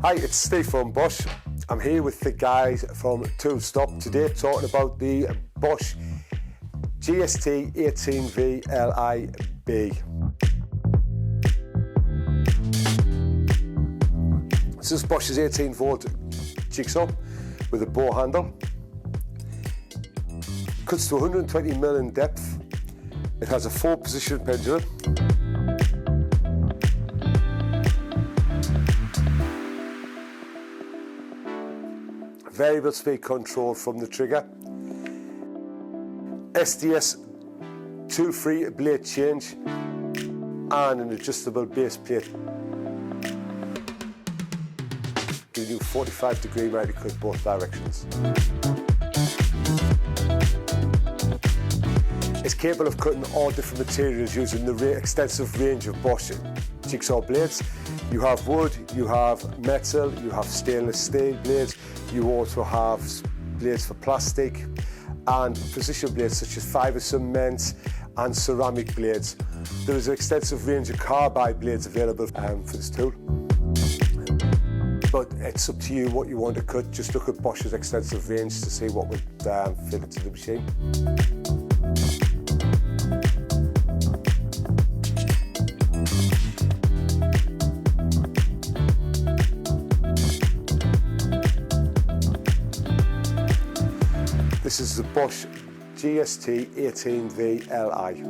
Hi, it's Steve from Bosch. I'm here with the guys from Toolstop today talking about the Bosch GST-LI B. This is Bosch's 18-volt jigsaw with a bow handle. Cuts to 120mm in depth. It has a 4-position pendulum. Variable speed control from the trigger. SDS tool-free blade change and an adjustable base plate. Giving you 45-degree mighty cut both directions. It's capable of cutting all different materials using the extensive range of Bosch jigsaw blades. You have wood, you have metal, you have stainless steel blades, you also have blades for plastic and precision blades such as fibre cement and ceramic blades. There is an extensive range of carbide blades available for this tool. But it's up to you what you want to cut. Just look at Bosch's extensive range to see what would fit into the machine. This is the Bosch GST-18V-LI.